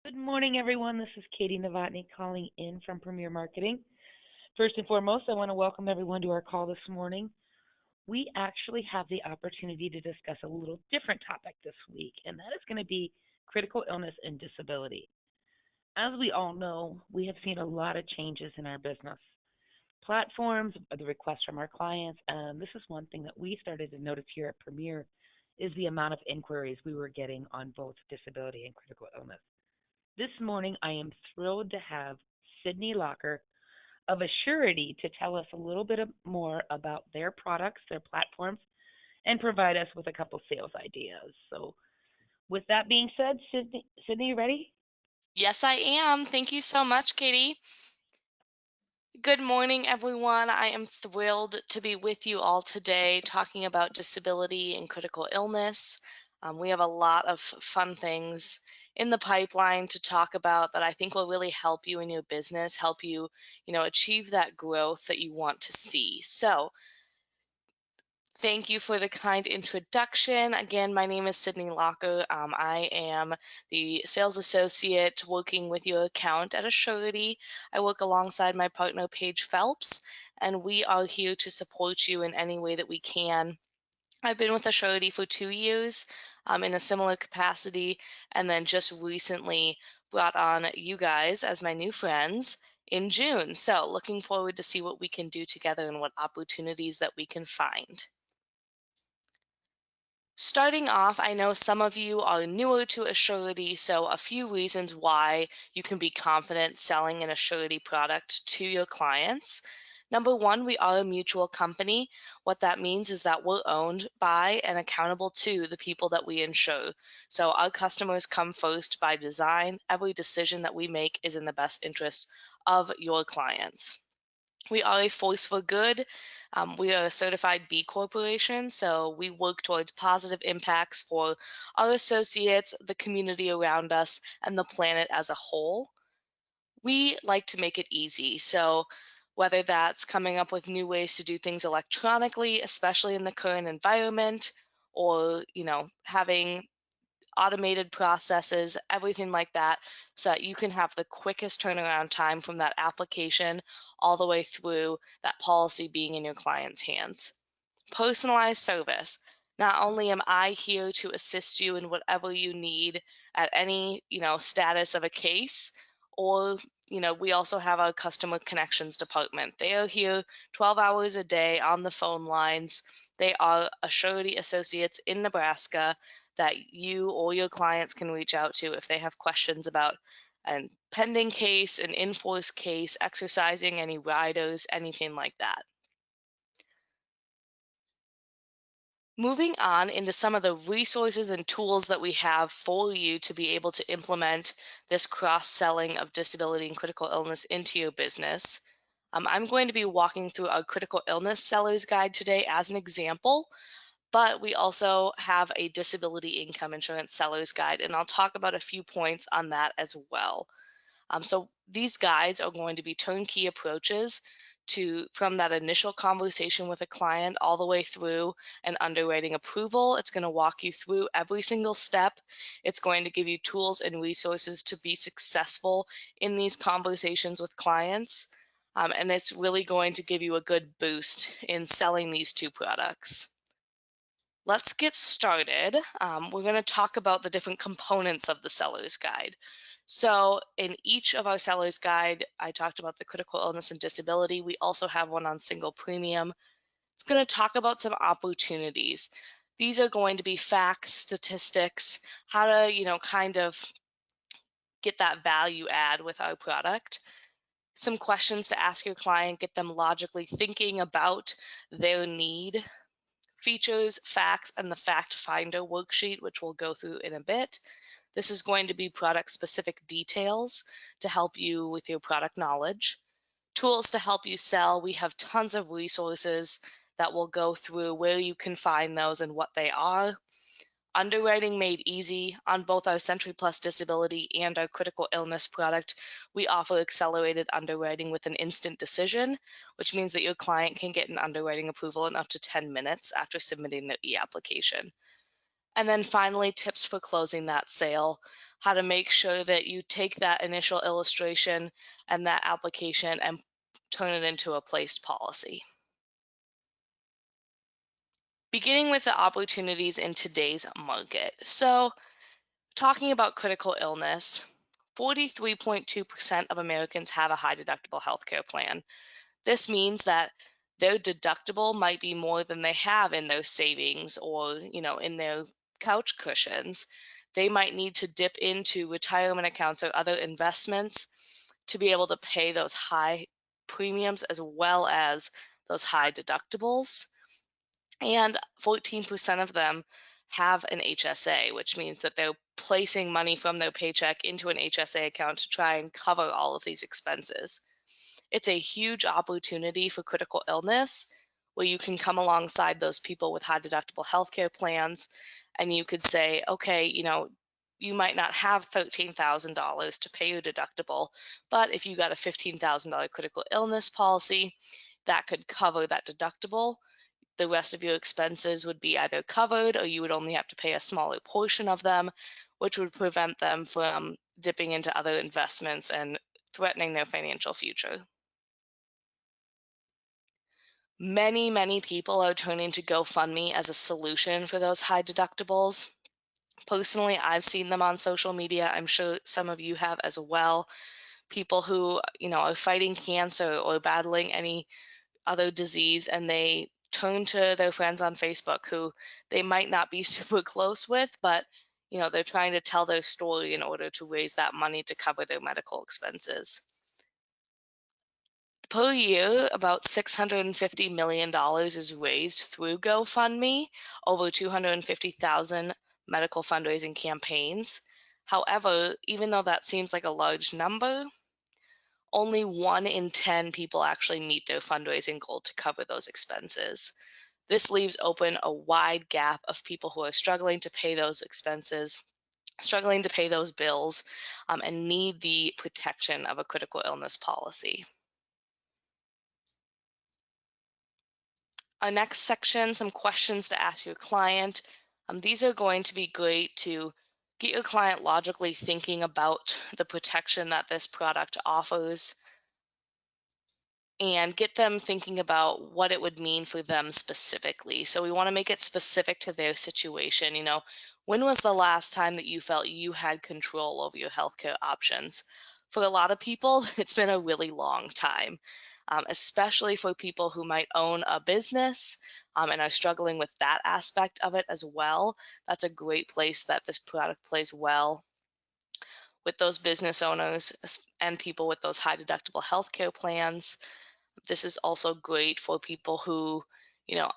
Good morning, everyone. This is Katie Novotny calling in from Premier Marketing. First and foremost, I want to welcome everyone to our call this morning. We actually have the opportunity to discuss a little different topic this week, and that is going to be critical illness and disability. As we all know, we have seen a lot of changes in our business platforms, the requests from our clients, and this is one thing that we started to notice here at Premier is the amount of inquiries we were getting on both disability and critical illness. This morning, I am thrilled to have Sydney Lacher of Assurity to tell us a little bit more about their products, their platforms, and provide us with a couple sales ideas. So, with that being said, Sydney, you ready? Yes, I am. Thank you so much, Katie. Good morning, everyone. I am thrilled to be with you all today talking about disability and critical illness. We have a lot of fun things in the pipeline to talk about that I think will really help you in your business, help you, achieve that growth that you want to see. So, thank you for the kind introduction. Again, my name is Sydney Lacher. I am the sales associate working with your account at Assurity. I work alongside my partner, Paige Phelps, and we are here to support you in any way that we can. I've been with Assurity for 2 years in a similar capacity, and then just recently brought on you guys as my new friends in June. So looking forward to see what we can do together and what opportunities that we can find. Starting off, I know some of you are newer to Assurity, so a few reasons why you can be confident selling an Assurity product to your clients. Number one, we are a mutual company. What that means is that we're owned by and accountable to the people that we insure. So our customers come first by design. Every decision that we make is in the best interest of your clients. We are a force for good. We are a certified B Corporation, so we work towards positive impacts for our associates, the community around us, and the planet as a whole. We like to make it easy. So whether that's coming up with new ways to do things electronically, especially in the current environment, or having automated processes, everything like that, so that you can have the quickest turnaround time from that application all the way through that policy being in your client's hands. Personalized service. Not only am I here to assist you in whatever you need at any, status of a case, or, we also have our customer connections department. They are here 12 hours a day on the phone lines. They are Assurity associates in Nebraska that you or your clients can reach out to if they have questions about a pending case, an in-force case, exercising any riders, anything like that. Moving on into some of the resources and tools that we have for you to be able to implement this cross-selling of disability and critical illness into your business. I'm going to be walking through our critical illness seller's guide today as an example, but we also have a disability income insurance seller's guide, and I'll talk about a few points on that as well. So these guides are going to be turnkey approaches to from that initial conversation with a client all the way through an underwriting approval. It's going to walk you through every single step. It's going to give you tools and resources to be successful in these conversations with clients. And it's really going to give you a good boost in selling these two products. Let's get started. We're going to talk about the different components of the seller's guide. So in each of our seller's guide, I talked about the critical illness and disability. We also have one on single premium. It's going to talk about some opportunities. These are going to be facts, statistics, how to, kind of get that value add with our product. Some questions to ask your client, get them logically thinking about their need, features, facts, and the fact finder worksheet, which we'll go through in a bit. This is going to be product specific details to help you with your product knowledge. Tools to help you sell. We have tons of resources that will go through where you can find those and what they are. Underwriting made easy on both our Century Plus disability and our critical illness product. We offer accelerated underwriting with an instant decision, which means that your client can get an underwriting approval in up to 10 minutes after submitting their e-application. And then finally, tips for closing that sale. how to make sure that you take that initial illustration and that application and turn it into a placed policy. Beginning with the opportunities in today's market. So, talking about critical illness, 43.2% of Americans have a high deductible healthcare plan. This means that their deductible might be more than they have in their savings or, in their couch cushions. They might need to dip into retirement accounts or other investments to be able to pay those high premiums as well as those high deductibles. And 14% of them have an HSA, which means that they're placing money from their paycheck into an HSA account to try and cover all of these expenses. It's a huge opportunity for critical illness where you can come alongside those people with high deductible healthcare plans and you could say, okay, you might not have $13,000 to pay your deductible, but if you got a $15,000 critical illness policy, that could cover that deductible. The rest of your expenses would be either covered or you would only have to pay a smaller portion of them, which would prevent them from dipping into other investments and threatening their financial future. Many, many people are turning to GoFundMe as a solution for those high deductibles. Personally, I've seen them on social media. I'm sure some of you have as well. People who, are fighting cancer or battling any other disease, and they turn to their friends on Facebook who they might not be super close with, but they're trying to tell their story in order to raise that money to cover their medical expenses. Per year, about $650 million is raised through GoFundMe, over 250,000 medical fundraising campaigns. However, even though that seems like a large number, only 1 in 10 people actually meet their fundraising goal to cover those expenses. This leaves open a wide gap of people who are struggling to pay those expenses, struggling to pay those bills, and need the protection of a critical illness policy. Our next section, some questions to ask your client. These are going to be great to get your client logically thinking about the protection that this product offers and get them thinking about what it would mean for them specifically. So we want to make it specific to their situation. When was the last time that you felt you had control over your healthcare options? For a lot of people, it's been a really long time, especially for people who might own a business and are struggling with that aspect of it as well. That's a great place that this product plays well with those business owners and people with those high deductible healthcare plans. This is also great for people who,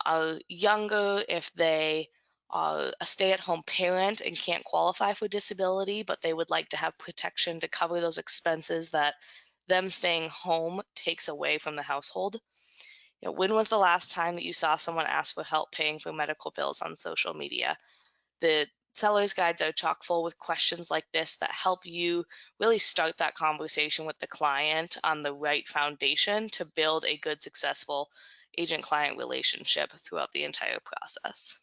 are younger, if they are a stay-at-home parent and can't qualify for disability, but they would like to have protection to cover those expenses that them staying home takes away from the household. When was the last time that you saw someone ask for help paying for medical bills on social media? The seller's guides are chock full with questions like this that help you really start that conversation with the client on the right foundation to build a good, successful agent-client relationship throughout the entire process.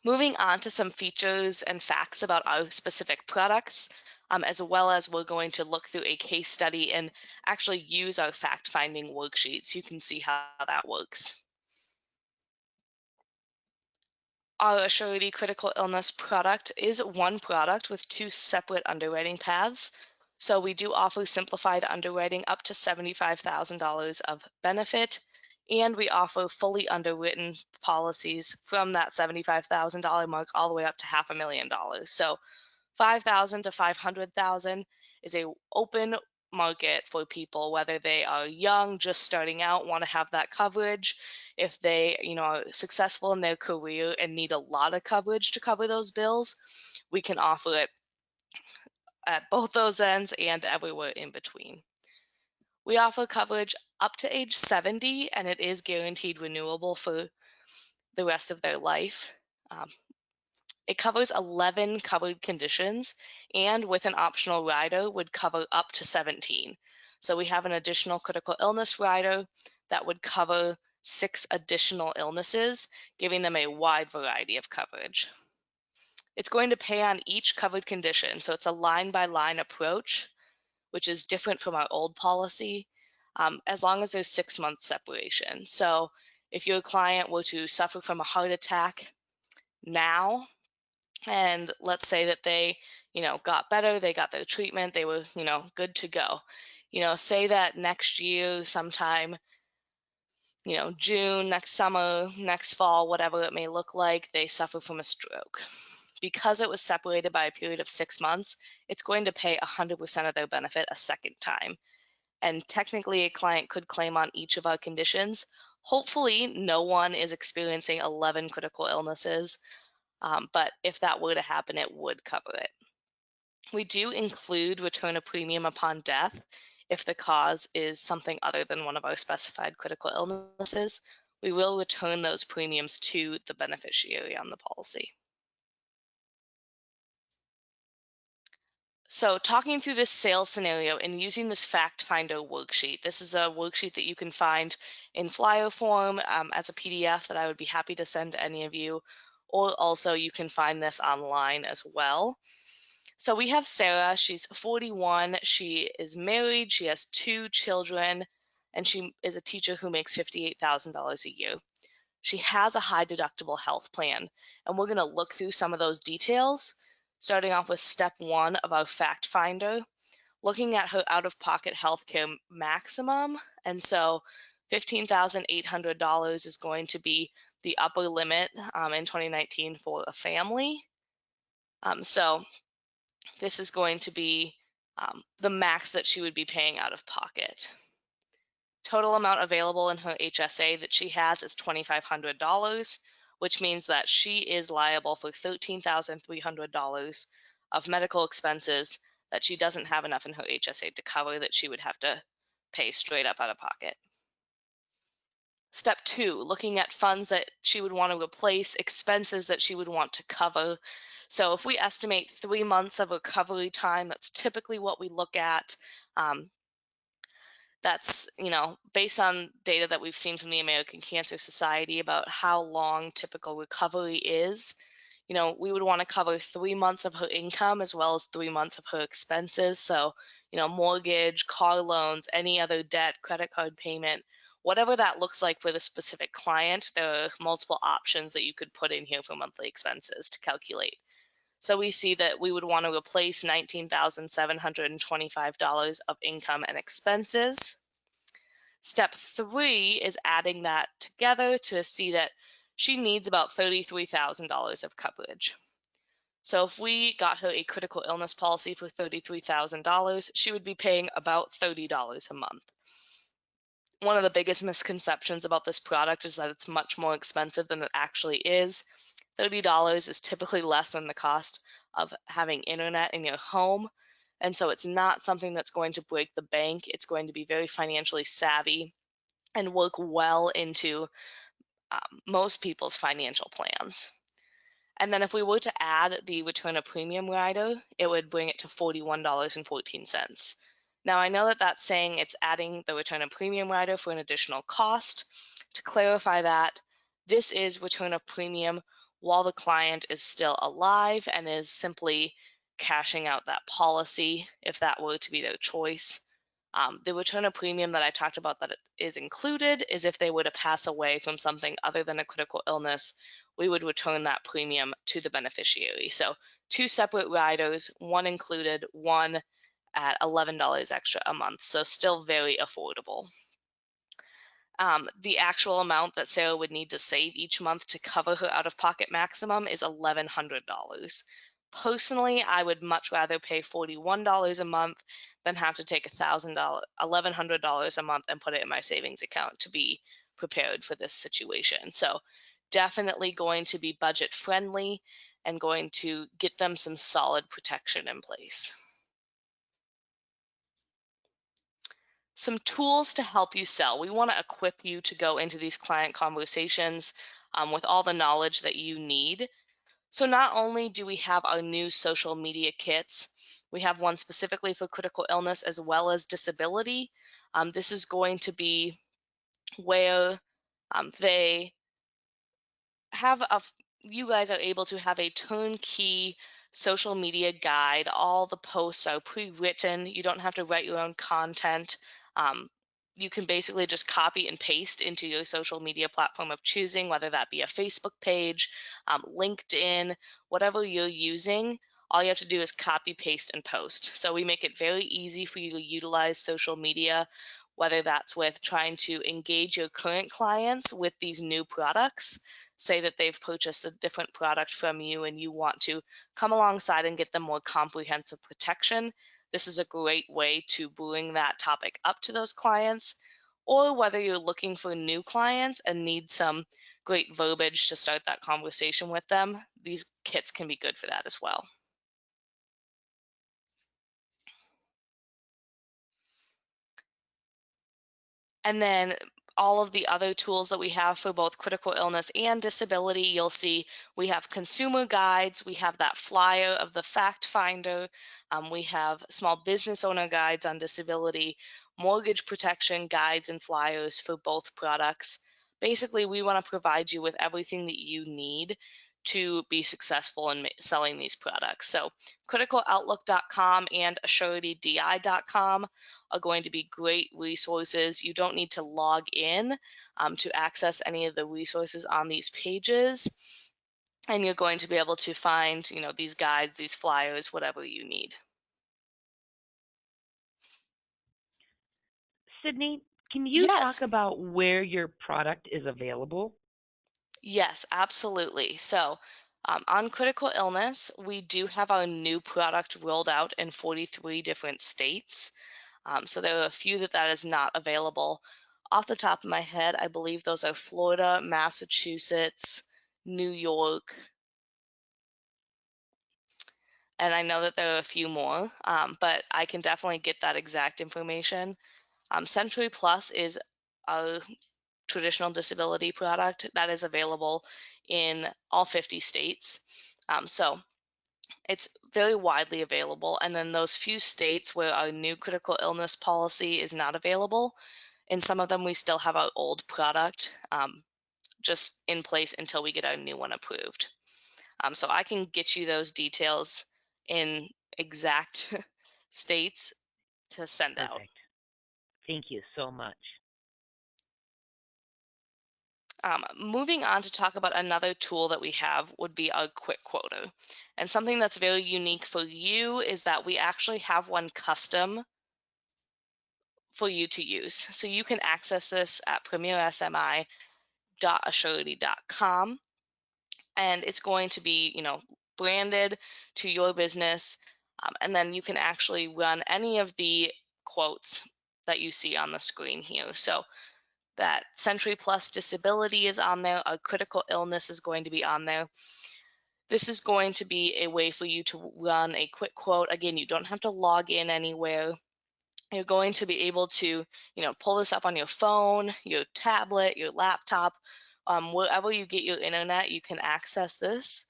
Moving on to some features and facts about our specific products, as well as we're going to look through a case study and actually use our fact-finding worksheets. You can see how that works. Our Assurity critical illness product is one product with 2 separate underwriting paths. So we do offer simplified underwriting up to $75,000 of benefit, and we offer fully underwritten policies from that $75,000 mark all the way up to $500,000. So $5,000 to $500,000 is a open market for people, whether they are young, just starting out, want to have that coverage. If they, are successful in their career and need a lot of coverage to cover those bills, we can offer it at both those ends and everywhere in between. We offer coverage up to age 70, and it is guaranteed renewable for the rest of their life. It covers 11 covered conditions, and with an optional rider would cover up to 17. So we have an additional critical illness rider that would cover 6 additional illnesses, giving them a wide variety of coverage. It's going to pay on each covered condition. So it's a line-by-line approach, which is different from our old policy, as long as there's 6 months separation. So if your client were to suffer from a heart attack now, and let's say that they, got better, they got their treatment, they were, good to go. Say that next year, sometime, June, next summer, next fall, whatever it may look like, they suffer from a stroke. Because it was separated by a period of 6 months, it's going to pay 100% of their benefit a second time. And technically, a client could claim on each of our conditions. Hopefully, no one is experiencing 11 critical illnesses, but if that were to happen, it would cover it. We do include return of premium upon death if the cause is something other than one of our specified critical illnesses. We will return those premiums to the beneficiary on the policy. So talking through this sales scenario and using this fact finder worksheet, this is a worksheet that you can find in flyer form as a PDF that I would be happy to send to any of you, or also you can find this online as well. So we have Sarah, she's 41, she is married, she has 2 children, and she is a teacher who makes $58,000 a year. She has a high deductible health plan, and we're going to look through some of those details, starting off with step 1 of our fact finder, looking at her out-of-pocket healthcare maximum. And so $15,800 is going to be the upper limit in 2019 for a family. So this is going to be the max that she would be paying out of pocket. Total amount available in her HSA that she has is $2,500, which means that she is liable for $13,300 of medical expenses that she doesn't have enough in her HSA to cover, that she would have to pay straight up out of pocket. Step 2, looking at funds that she would want to replace, expenses that she would want to cover. So if we estimate 3 months of recovery time, that's typically what we look at. That's, based on data that we've seen from the American Cancer Society about how long typical recovery is. We would want to cover 3 months of her income as well as 3 months of her expenses. So, mortgage, car loans, any other debt, credit card payment, whatever that looks like for the specific client, there are multiple options that you could put in here for monthly expenses to calculate. So we see that we would want to replace $19,725 of income and expenses. Step 3 is adding that together to see that she needs about $33,000 of coverage. So if we got her a critical illness policy for $33,000, she would be paying about $30 a month. One of the biggest misconceptions about this product is that it's much more expensive than it actually is. $30 is typically less than the cost of having internet in your home. And so it's not something that's going to break the bank. It's going to be very financially savvy and work well into most people's financial plans. And then if we were to add the return of premium rider, it would bring it to $41.14. Now I know that that's saying it's adding the return of premium rider for an additional cost. To clarify that, this is return of premium while the client is still alive and is simply cashing out that policy if that were to be their choice. The return of premium that I talked about that is included is if they were to pass away from something other than a critical illness, we would return that premium to the beneficiary. So 2 separate riders, one included, one at $11 extra a month. So still very affordable. The actual amount that Sarah would need to save each month to cover her out-of-pocket maximum is $1,100. Personally, I would much rather pay $41 a month than have to take $1,100 a month and put it in my savings account to be prepared for this situation. So definitely going to be budget friendly and going to get them some solid protection in place. Some tools to help you sell. We want to equip you to go into these client conversations with all the knowledge that you need. So not only do we have our new social media kits, we have one specifically for critical illness as well as disability. This is going to be where they have you guys are able to have a turnkey social media guide. All the posts are pre-written. You don't have to write your own content. Um, you can basically just copy and paste into your social media platform of choosing, whether that be a Facebook page, LinkedIn, whatever you're using. All you have to do is copy, paste, and post. So we make it very easy for you to utilize social media, whether that's with trying to engage your current clients with these new products. Say that they've purchased a different product from you and you want to come alongside and get them more comprehensive protection. This is a great way to bring that topic up to those clients. Or whether you're looking for new clients and need some great verbiage to start that conversation with them, these kits can be good for that as well. And then all of the other tools that we have for both critical illness and disability, you'll see we have consumer guides, we have that flyer of the fact finder, we have small business owner guides on disability, mortgage protection guides and flyers for both products. Basically, we want to provide you with everything that you need to be successful in selling these products. So criticaloutlook.com and assuretydi.com are going to be great resources. You don't need to log in to access any of the resources on these pages. And you're going to be able to find, these guides, these flyers, whatever you need. Sydney, can you Yes. talk about where your product is available? Yes, absolutely. So, on critical illness, we do have our new product rolled out in 43 different states. So there are a few that is not available. Off the top of my head, I believe those are Florida, Massachusetts, New York, and I know that there are a few more, but I can definitely get that exact information. Century Plus is a traditional disability product that is available in all 50 states. So it's very widely available. And then those few states where our new critical illness policy is not available, in some of them we still have our old product just in place until we get our new one approved. So I can get you those details in exact states to send out. Perfect. Thank you so much. Moving on to talk about another tool that we have would be our quick quoter. And something that's very unique for you is that we actually have one custom for you to use. So you can access this at premiersmi.assurity.com, and it's going to be, branded to your business. And then you can actually run any of the quotes that you see on the screen here. So that Century Plus disability is on there, a critical illness is going to be on there. This is going to be a way for you to run a quick quote. Again, you don't have to log in anywhere. You're going to be able to, pull this up on your phone, your tablet, your laptop, wherever you get your internet, you can access this.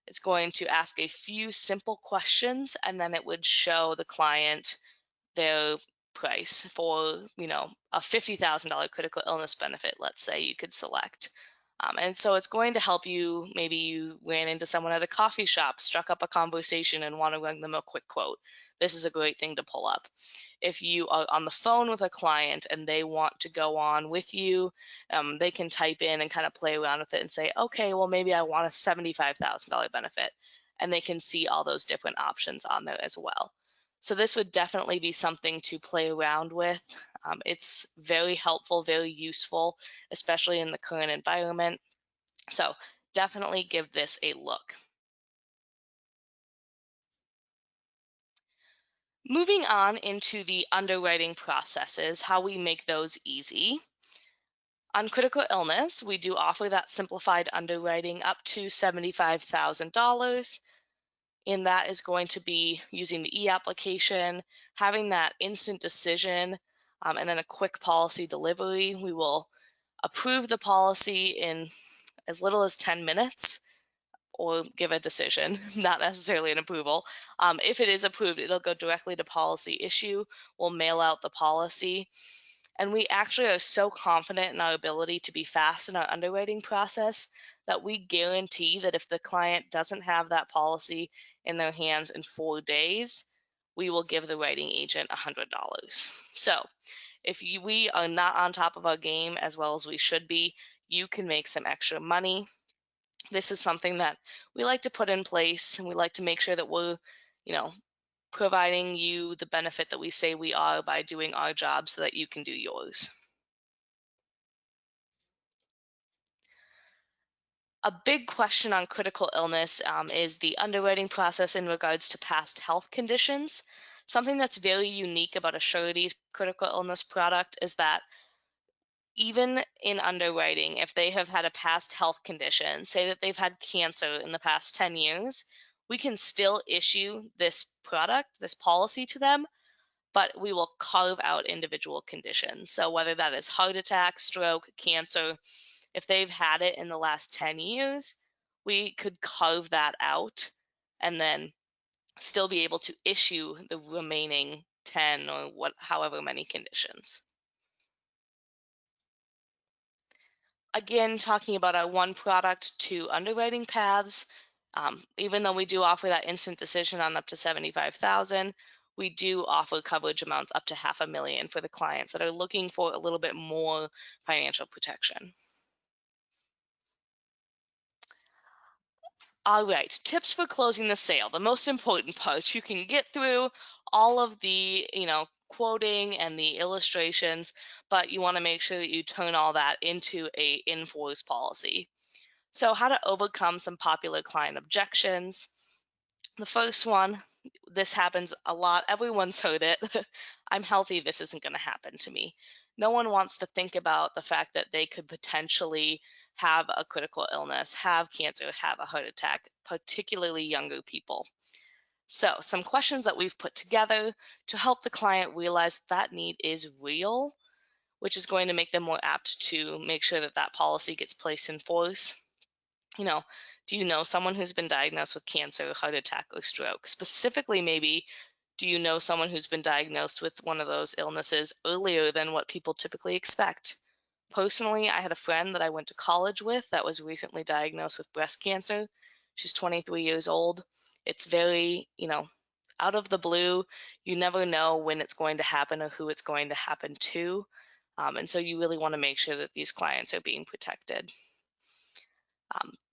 It's going to ask a few simple questions, and then it would show the client their price for, a $50,000 critical illness benefit, let's say you could select. And so it's going to help you. Maybe you ran into someone at a coffee shop, struck up a conversation, and want to run them a quick quote. This is a great thing to pull up. If you are on the phone with a client and they want to go on with you, they can type in and kind of play around with it and say, okay, well, maybe I want a $75,000 benefit. And they can see all those different options on there as well. So this would definitely be something to play around with. It's very helpful, very useful, especially in the current environment. So definitely give this a look. Moving on into the underwriting processes, how we make those easy. On critical illness, we do offer that simplified underwriting up to $75,000. And that is going to be using the e-application, having that instant decision, and then a quick policy delivery. We will approve the policy in as little as 10 minutes or give a decision, not necessarily an approval. If it is approved, it'll go directly to policy issue. We'll mail out the policy. And we actually are so confident in our ability to be fast in our underwriting process that we guarantee that if the client doesn't have that policy in their hands in 4 days, we will give the writing agent $100. So we are not on top of our game as well as we should be, you can make some extra money. This is something that we like to put in place, and we like to make sure that we're, you know, providing you the benefit that we say we are by doing our job so that you can do yours. A big question on critical illness is the underwriting process in regards to past health conditions. Something that's very unique about Assurity's critical illness product is that even in underwriting, if they have had a past health condition, say that they've had cancer in the past 10 years, we can still issue this product, this policy to them, but we will carve out individual conditions. So whether that is heart attack, stroke, cancer, if they've had it in the last 10 years, we could carve that out and then still be able to issue the remaining 10 or however many conditions. Again, talking about our one product to underwriting paths, even though we do offer that instant decision on up to 75,000, we do offer coverage amounts up to $500,000 for the clients that are looking for a little bit more financial protection. All right, tips for closing the sale. The most important part. You can get through all of the, quoting and the illustrations, but you want to make sure that you turn all that into a in-force policy. So how to overcome some popular client objections. The first one, this happens a lot. Everyone's heard it. I'm healthy. This isn't going to happen to me. No one wants to think about the fact that they could potentially have a critical illness, have cancer, have a heart attack, particularly younger people. So some questions that we've put together to help the client realize that need is real, which is going to make them more apt to make sure that that policy gets placed in force. Do you know someone who's been diagnosed with cancer, heart attack, or stroke? Specifically, maybe, do you know someone who's been diagnosed with one of those illnesses earlier than what people typically expect? Personally, I had a friend that I went to college with that was recently diagnosed with breast cancer. She's 23 years old. It's very, out of the blue. You never know when it's going to happen or who it's going to happen to. And so you really want to make sure that these clients are being protected.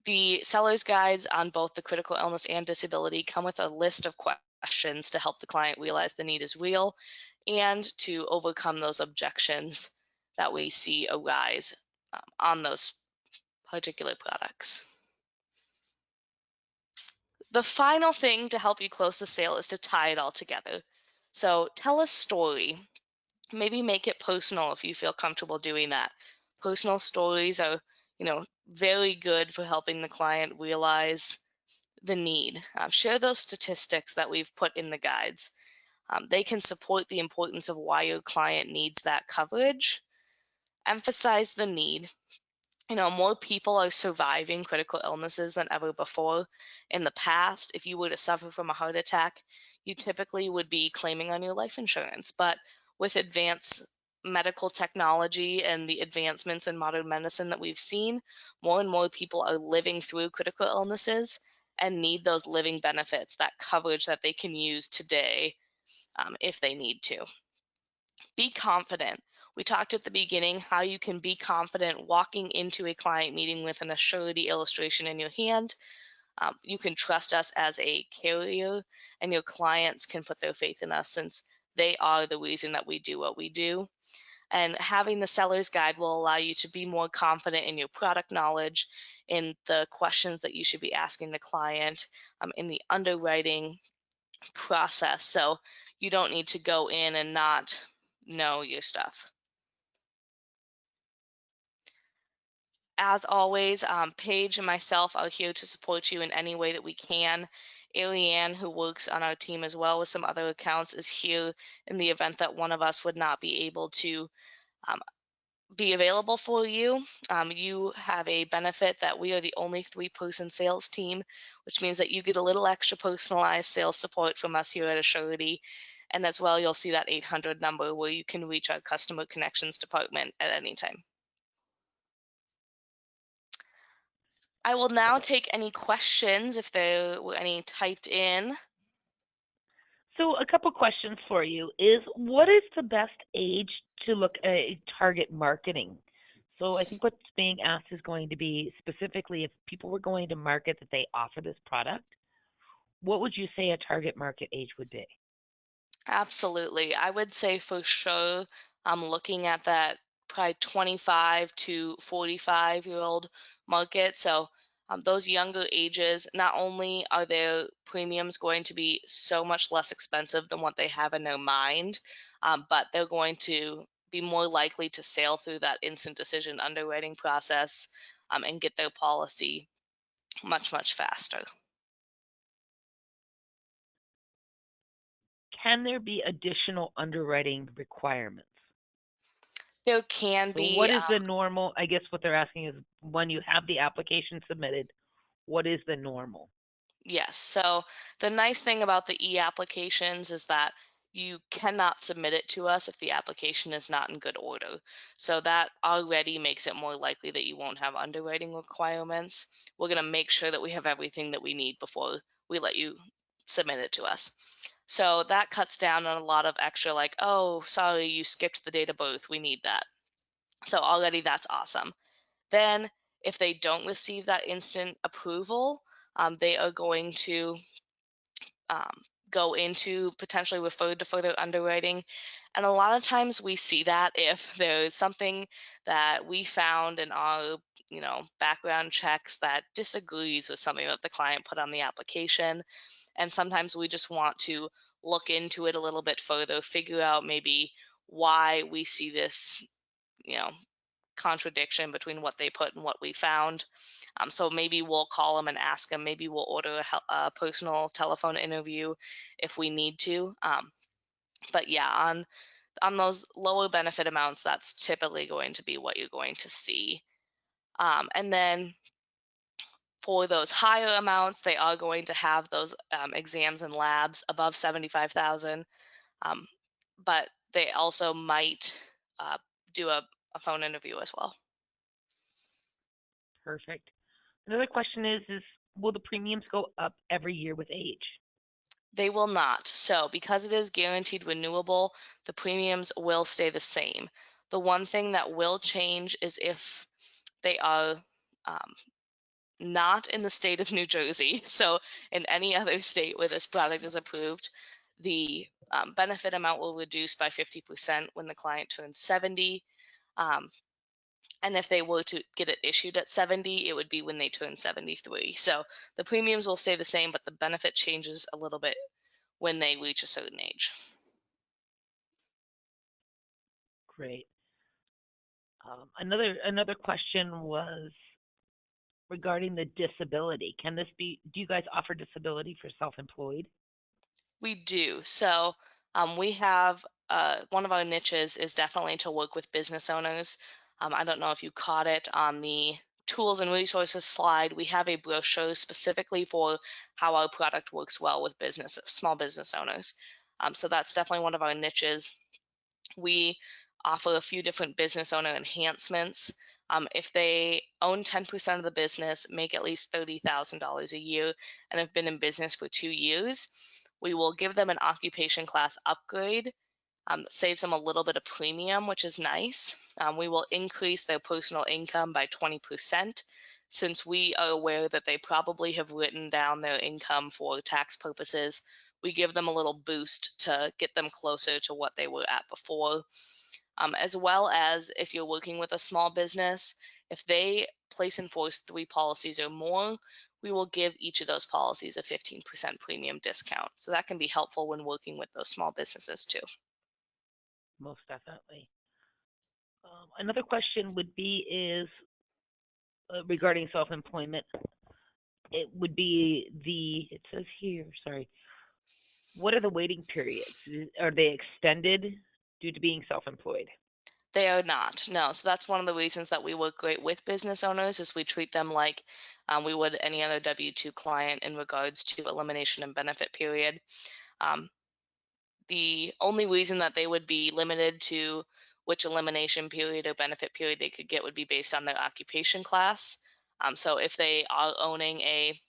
The seller's guides on both the critical illness and disability come with a list of questions to help the client realize the need is real and to overcome those objections that we see arise on those particular products. The final thing to help you close the sale is to tie it all together. So tell a story. Maybe make it personal if you feel comfortable doing that. Personal stories are, very good for helping the client realize the need. Share those statistics that we've put in the guides. They can support the importance of why your client needs that coverage. Emphasize the need. More people are surviving critical illnesses than ever before. In the past, if you were to suffer from a heart attack, you typically would be claiming on your life insurance. But with advanced medical technology and the advancements in modern medicine that we've seen, more and more people are living through critical illnesses and need those living benefits, that coverage that they can use today if they need to. Be confident. We talked at the beginning how you can be confident walking into a client meeting with an Assurity illustration in your hand. You can trust us as a carrier, and your clients can put their faith in us since they are the reason that we do what we do. And having the seller's guide will allow you to be more confident in your product knowledge, in the questions that you should be asking the client, in the underwriting process. So you don't need to go in and not know your stuff. As always, Paige and myself are here to support you in any way that we can. Ariane, who works on our team as well with some other accounts, is here in the event that one of us would not be able to be available for you. You have a benefit that we are the only three-person sales team, which means that you get a little extra personalized sales support from us here at Assurity. And as well, you'll see that 800 number where you can reach our customer connections department at any time. I will now take any questions if there were any typed in. So, a couple questions for you is what is the best age to look at target marketing? So, I think what's being asked is going to be specifically if people were going to market that they offer this product, what would you say a target market age would be? Absolutely. I would say for sure I'm looking at that probably 25 to 45-year-old market. So those younger ages, not only are their premiums going to be so much less expensive than what they have in their mind, but they're going to be more likely to sail through that instant decision underwriting process and get their policy much, much faster. Can there be additional underwriting requirements? There can So, be. what is the normal? I guess what they're asking is when you have the application submitted, what is the normal? Yes. So the nice thing about the e-applications is that you cannot submit it to us if the application is not in good order. So that already makes it more likely that you won't have underwriting requirements. We're going to make sure that we have everything that we need before we let you submit it to us. So that cuts down on a lot of extra, like, oh, sorry, you skipped the date of birth. We need that. So already that's awesome. Then, if they don't receive that instant approval, they are going to um, go into potentially referred to further underwriting. And a lot of times we see that if there's something that we found in our background checks that disagrees with something that the client put on the application. And sometimes we just want to look into it a little bit further, figure out maybe why we see this, you know, contradiction between what they put and what we found. So maybe we'll call them and ask them. Maybe we'll order a personal telephone interview if we need to. But yeah, on those lower benefit amounts, that's typically going to be what you're going to see. And then for those higher amounts, they are going to have those exams and labs above 75,000. Um, but they also might do a phone interview as well. Perfect. Another question is will the premiums go up every year with age? They will not. So, because it is guaranteed renewable, the premiums will stay the same. The one thing that will change is if they are um, not in the state of New Jersey. So, in any other state where this product is approved, the benefit amount will reduce by 50% when the client turns 70. Um, and if they were to get it issued at 70, it would be when they turn 73. So the premiums will stay the same, but the benefit changes a little bit when they reach a certain age. Great. Another question was regarding the disability. Can this be? Do you guys offer disability for self-employed? We do. So we have one of our niches is definitely to work with business owners. I don't know if you caught it on the tools and resources slide. We have a brochure specifically for how our product works well with small business owners. So that's definitely one of our niches. We offer a few different business owner enhancements. If they own 10% of the business, make at least $30,000 a year, and have been in business for 2 years, we will give them an occupation class upgrade that saves them a little bit of premium, which is nice. We will increase their personal income by 20% since we are aware that they probably have written down their income for tax purposes. We give them a little boost to get them closer to what they were at before. As well as if you're working with a small business, if they place and force 3 policies or more, we will give each of those policies a 15% premium discount. So that can be helpful when working with those small businesses too. Most definitely. Another question would be is regarding self-employment. It would be the. It says here. Sorry. What are the waiting periods? Are they extended due to being self-employed? They are not, no. So that's one of the reasons that we work great with business owners is we treat them like we would any other W-2 client in regards to elimination and benefit period. Um, the only reason that they would be limited to which elimination period or benefit period they could get would be based on their occupation class. So if they are owning a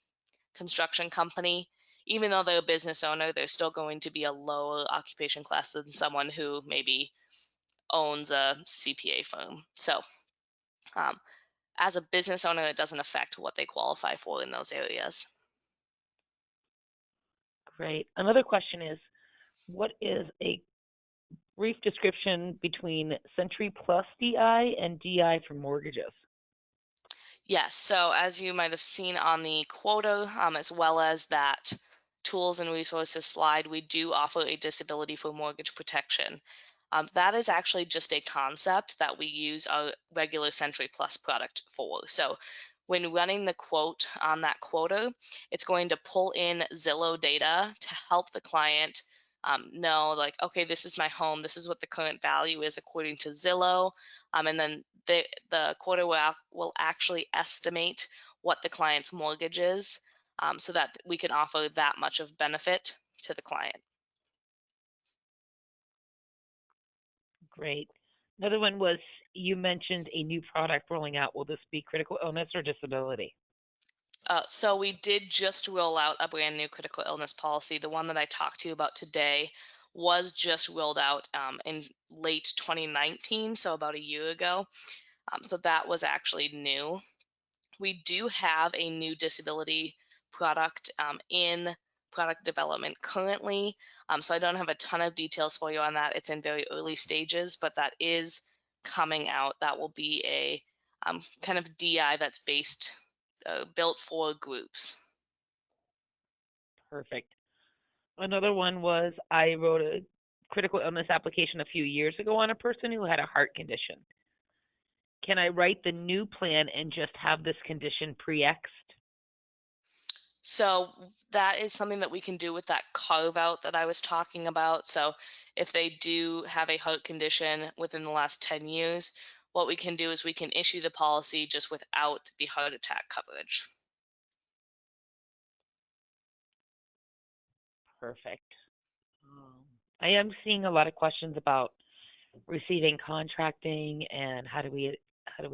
construction company, even though they're a business owner, they're still going to be a lower occupation class than someone who maybe owns a CPA firm. So um, as a business owner, it doesn't affect what they qualify for in those areas. Great. Another question is, what is a brief description between Century Plus DI and DI for mortgages? Yes, so as you might have seen on the quota, as well as that tools and resources slide, we do offer a disability for mortgage protection. That is actually just a concept that we use our regular Century Plus product for. So when running the quote on that quota, it's going to pull in Zillow data to help the client know, like, okay, this is my home, this is what the current value is according to Zillow, and then the quota will actually estimate what the client's mortgage is, so that we can offer that much of benefit to the client. Great. Another one was, you mentioned a new product rolling out. Will this be critical illness or disability? So we did just roll out a brand new critical illness policy. The one that I talked to you about today was just rolled out in late 2019, so about a year ago. So that was actually new. We do have a new disability product in product development currently. So I don't have a ton of details for you on that. It's in very early stages, but that is coming out. That will be a kind of DI that's built for groups. Perfect. Another one was, I wrote a critical illness application a few years ago on a person who had a heart condition. Can I write the new plan and just have this condition pre-Xed? So that is something that we can do with that carve out that I was talking about. So if they do have a heart condition within the last 10 years, what we can do is we can issue the policy just without the heart attack coverage. Perfect. I am seeing a lot of questions about receiving contracting and how do we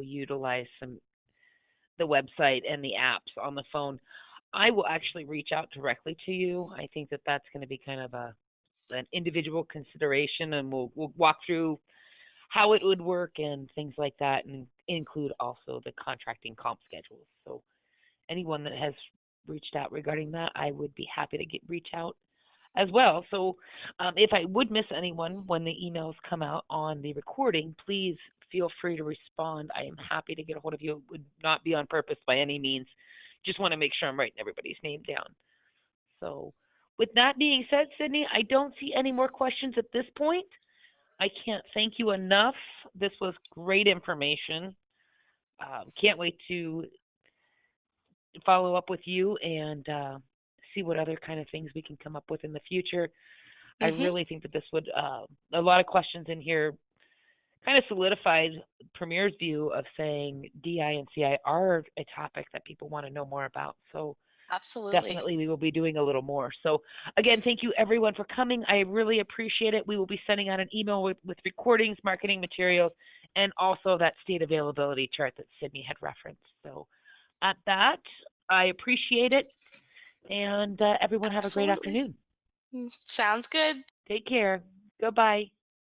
utilize the website and the apps on the phone. I will actually reach out directly to you. I think that that's going to be kind of an individual consideration, and we'll walk through how it would work and things like that, and include also the contracting comp schedules. So anyone that has reached out regarding that, I would be happy to reach out as well. So if I would miss anyone when the emails come out on the recording, please feel free to respond. I am happy to get a hold of you. It would not be on purpose by any means. Just want to make sure I'm writing everybody's name down. So with that being said, Sydney, I don't see any more questions at this point. I can't thank you enough. This was great information. Can't wait to follow up with you and see what other kind of things we can come up with in the future. I Hmm. really think that this would, a lot of questions in here kind of solidified Premier's view of saying DI and CI are a topic that people want to know more about. So Absolutely. definitely we will be doing a little more. So again, thank you everyone for coming. I really appreciate it. We will be sending out an email with recordings, marketing materials, and also that state availability chart that Sydney had referenced. So at that, I appreciate it. And everyone have a great Absolutely. afternoon. Sounds good. Take care. Goodbye.